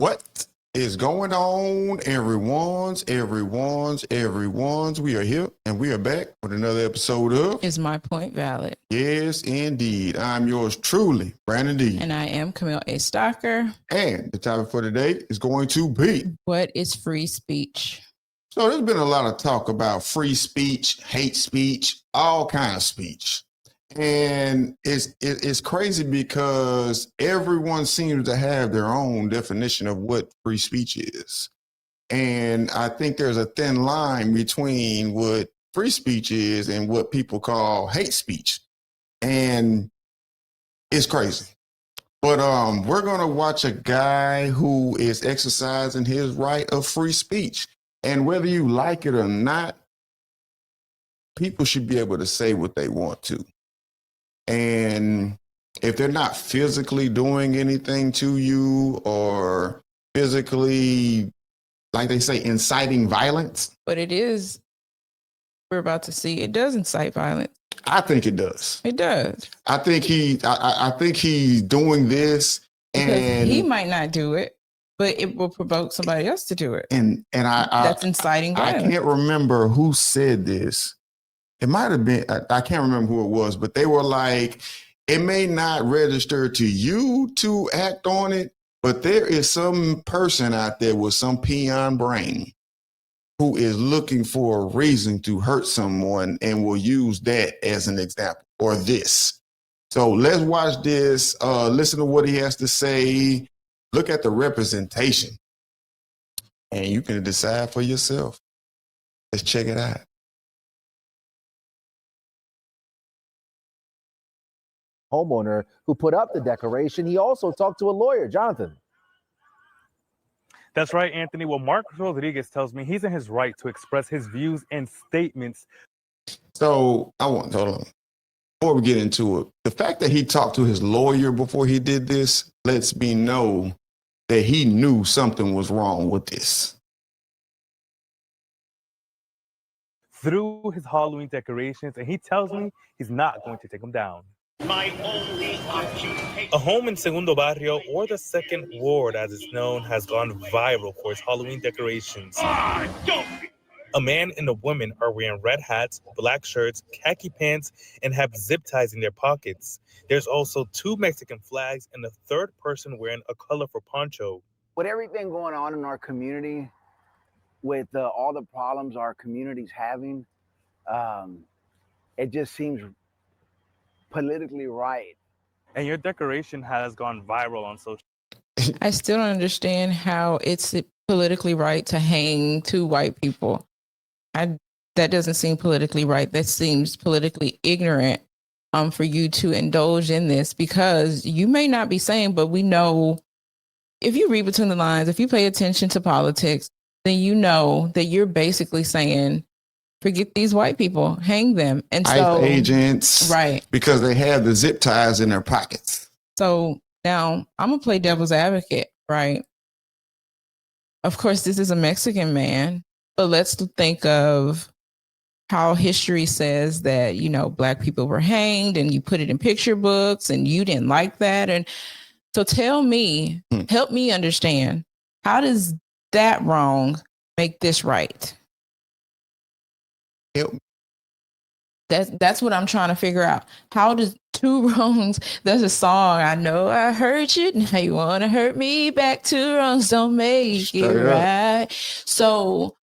What is going on, everyone's? We are here and we are back with another episode of Is My Point Valid? Yes, indeed. I'm yours truly, Brandon D. And I am Camille A. Stalker. And the topic for today is going to be, what is free speech? So there's been a lot of talk about free speech, hate speech, all kind of speech. And it's crazy because everyone seems to have their own definition of what free speech is. And I think there's a thin line between what free speech is and what people call hate speech. And it's crazy. But we're going to watch a guy who is exercising his right of free speech. And whether you like it or not, people should be able to say what they want to. And if they're not physically doing anything to you or physically, like they say, inciting violence. But it is, we're about to see, it does incite violence. I think it does. It does. I think he's doing this, because and he might not do it, but it will provoke somebody else to do it. And that's inciting violence. I can't remember who said this. It might have been, I can't remember who it was, but they were like, it may not register to you to act on it, but there is some person out there with some peon brain who is looking for a reason to hurt someone and will use that as an example, or this. So let's watch this, listen to what he has to say, look at the representation, and you can decide for yourself. Let's check it out. Homeowner who put up the decoration. He also talked to a lawyer, Jonathan. That's right, Anthony. Well, Marcos Rodriguez tells me he's in his right to express his views and statements. So hold on. Before we get into it, the fact that he talked to his lawyer before he did this lets me know that he knew something was wrong with this. Through his Halloween decorations, and he tells me he's not going to take them down. My only occupation. A home in Segundo Barrio, or the Second Ward as it's known, has gone viral for its Halloween decorations. A man and a woman are wearing red hats, black shirts, khaki pants, and have zip ties in their pockets. There's also 2 Mexican flags and a third person wearing a colorful poncho. With everything going on in our community, with all the problems our community's having, it just seems politically right. And your decoration has gone viral on social. I still don't understand how it's politically right to hang 2 white people. That doesn't seem politically right. That seems politically ignorant for you to indulge in this, because you may not be saying, but we know, if you read between the lines, if you pay attention to politics, then you know that you're basically saying, forget these white people, hang them. And so, ICE agents, right, because they have the zip ties in their pockets. So now I'm gonna play devil's advocate, right? Of course, this is a Mexican man, but let's think of how history says that, you know, Black people were hanged, and you put it in picture books, and you didn't like that. And so tell me, help me understand, how does that wrong make this right? That's what I'm trying to figure out. How does 2 wrongs? There's a song, I know I hurt you, now you want to hurt me back. 2 wrongs don't make it right. So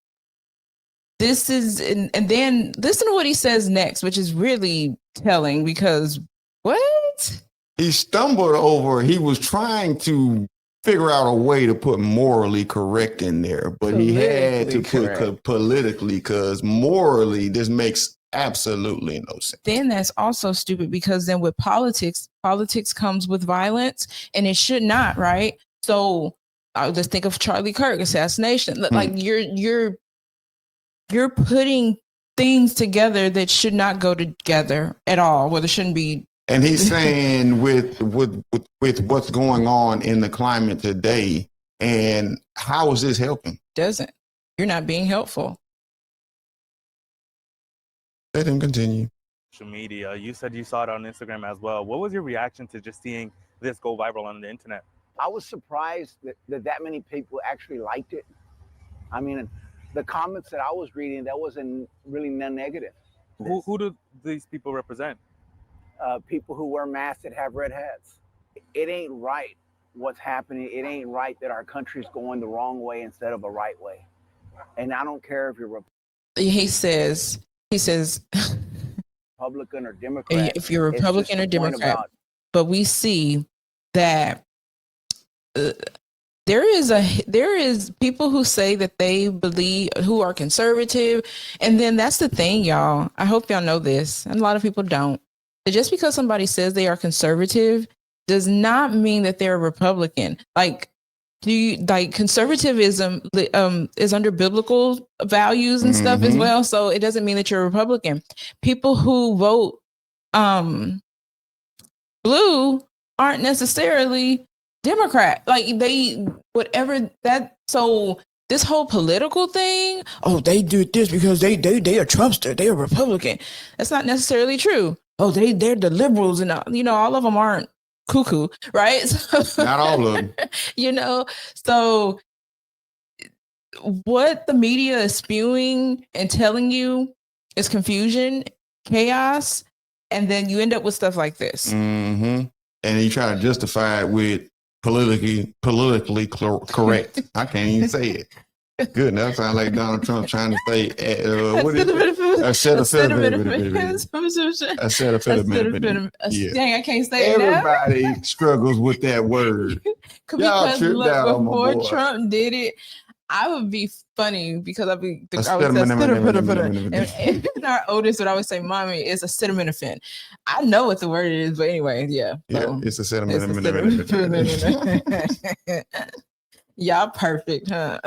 this is, and then listen to what he says next, which is really telling, because what? He stumbled over, he was trying to figure out a way to put morally correct in there, but he had to put politically, because morally this makes absolutely no sense. Then that's also stupid, because then with politics comes with violence, and it should not, right? So let's think of Charlie Kirk assassination. Like you're putting things together that should not go together at all. Well, there shouldn't be. And he's saying with what's going on in the climate today, and how is this helping? Doesn't. You're not being helpful. Let him continue. Social media. You said you saw it on Instagram as well. What was your reaction to just seeing this go viral on the internet? I was surprised that many people actually liked it. I mean, the comments that I was reading, that wasn't really none negative. Who do these people represent? People who wear masks that have red hats. It ain't right what's happening. It ain't right that our country's going the wrong way instead of a right way. And I don't care if you're He says, Republican or Democrat. if you're Republican or Democrat, but we see that there is people who say that they believe, who are conservative, and then that's the thing, y'all. I hope y'all know this, and a lot of people don't. That just because somebody says they are conservative does not mean that they're a Republican. Like, conservatism is under biblical values and stuff as well. So it doesn't mean that you're a Republican. People who vote blue aren't necessarily Democrat. Like so this whole political thing, oh, they do this because they are Trumpster, they are Republican. That's not necessarily true. Oh, they're the liberals, and all of them aren't cuckoo, right? So, not all of them. So what the media is spewing and telling you is confusion, chaos, and then you end up with stuff like this. And you try to justify it with politically correct. I can't even say it. Good. That sounds like Donald Trump trying to say Dang, I can't say it now. Everybody struggles with that word. Because before Trump did it, I would be funny because I would say and our oldest would always say, "Mommy, it's acetaminophen." I know what the word is, but anyway, yeah. So it's acetaminophen. Y'all perfect, huh?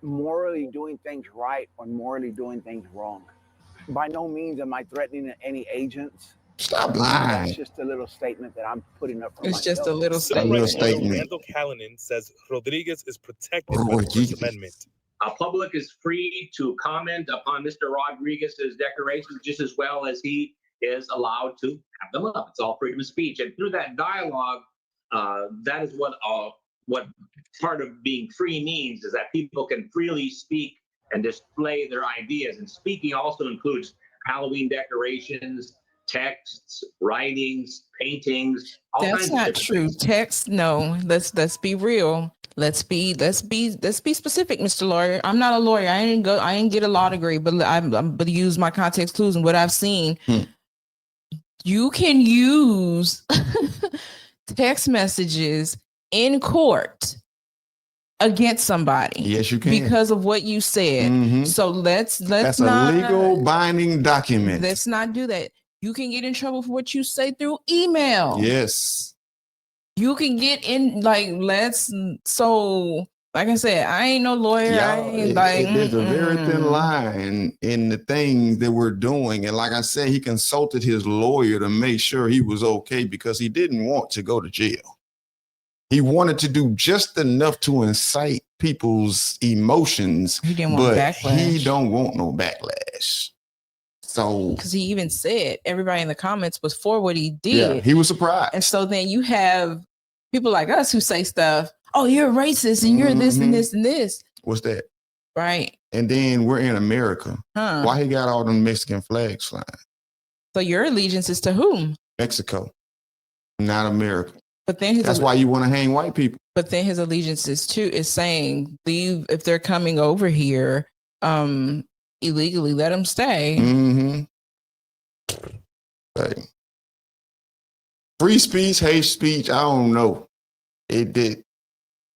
Morally doing things right or morally doing things wrong. By no means am I threatening any agents. Stop lying. It's just a little statement that I'm putting up for myself. It's just a little statement. Randall Callanan says Rodriguez is protected by the First Amendment. Public is free to comment upon Mr. Rodriguez's declarations just as well as he is allowed to have them up. It's all freedom of speech. And through that dialogue, that is what part of being free means, is that people can freely speak and display their ideas. And speaking also includes Halloween decorations, texts, writings, paintings. That's not true. Text, no. Let's be real. Let's be specific, Mr. Lawyer. I'm not a lawyer. I didn't get a law degree, but I'm going to use my context clues and what I've seen. You can use text messages in court against somebody. Yes, you can. Because of what you said. So let's that's not, a legal binding document. Let's not do that. You can get in trouble for what you say through email. Yes. You can get in, like I said, I ain't no lawyer. There's a very thin line in the things that we're doing. And like I said, he consulted his lawyer to make sure he was okay because he didn't want to go to jail. He wanted to do just enough to incite people's emotions. He didn't want backlash. He don't want no backlash. So, because he even said everybody in the comments was for what he did. Yeah, he was surprised. And so then you have people like us who say stuff, oh, you're racist and you're this and this and this. What's that? Right. And then we're in America. Why he got all them Mexican flags flying? So your allegiance is to whom? Mexico, not America. But then that's why you want to hang white people. But then his allegiance is saying, leave if they're coming over here illegally, let them stay. Right. Free speech, hate speech, I don't know. It did.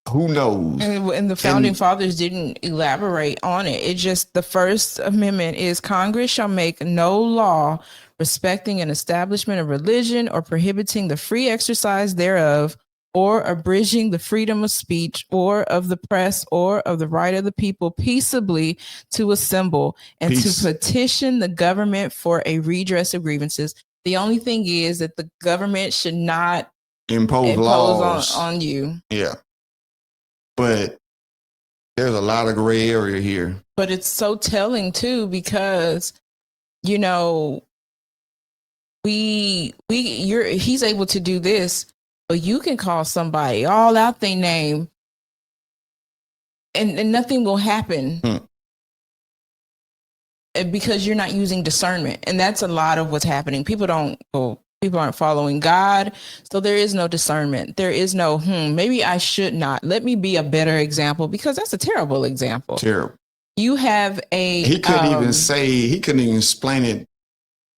Who knows? And the founding fathers didn't elaborate on it. It just, the First Amendment is Congress shall make no law respecting an establishment of religion or prohibiting the free exercise thereof or abridging the freedom of speech or of the press or of the right of the people peaceably to assemble and to petition the government for a redress of grievances. The only thing is that the government should not impose laws on you. Yeah. But there's a lot of gray area here. But it's so telling too, because, you know, he's able to do this But you can call somebody all out their name and nothing will happen. Because you're not using discernment. And that's a lot of what's happening. People aren't following God. So there is no discernment. There is no, maybe I should not. Let me be a better example, because that's a terrible example. Terrible. You have he couldn't even explain it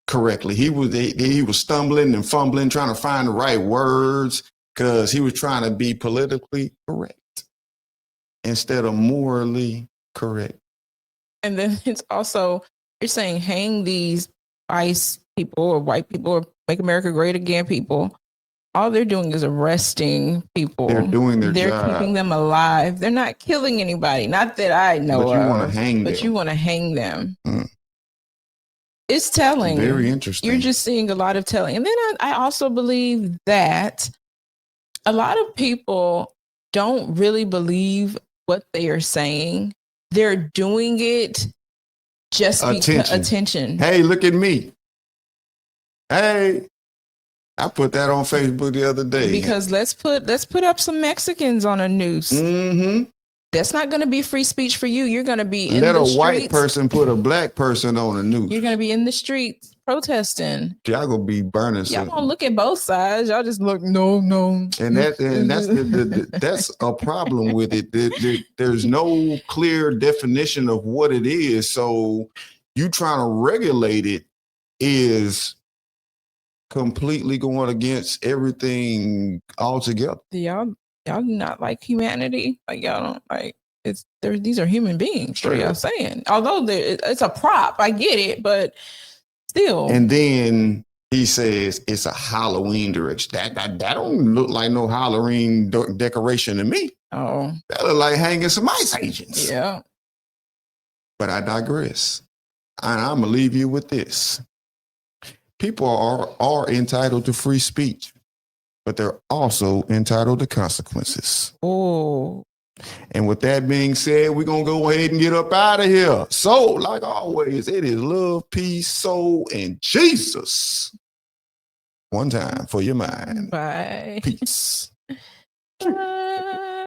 correctly. He was stumbling and fumbling, trying to find the right words, because he was trying to be politically correct instead of morally correct. And then it's also, you're saying hang these ICE people or white people or Make America Great Again people. All they're doing is arresting people. They're doing their They're job. keeping them alive. They're not killing anybody. Not that I know But you want of. to hang But them. you want to hang them. It's telling. Very interesting. You're just seeing a lot of telling. And then I also believe that a lot of people don't really believe what they are saying. They're doing it just because attention. Hey, look at me. Hey, I put that on Facebook the other day. Because let's put up some Mexicans on a noose. Mm-hmm. That's not going to be free speech for you. You're going to be in Let the a streets. white person put a black person on a noose. You're going to be in the streets protesting. Y'all gonna be burning. Y'all gonna look at both sides. Y'all just look, no. And that's a problem with it. There's no clear definition of what it is. So you trying to regulate it is completely going against everything altogether. Y'all do not like humanity. Like y'all don't like these are human beings. Straight y'all saying. Although it's a prop, I get it, but still. And then he says it's a Halloween direction. That don't look like no Halloween decoration to me. Oh, that look like hanging some ICE agents. Yeah. But I digress. And I'm gonna leave you with this. People are entitled to free speech, but they're also entitled to consequences. Oh. And with that being said, we're going to go ahead and get up out of here. So, like always, it is love, peace, soul, and Jesus. One time for your mind. Bye. Peace. Bye.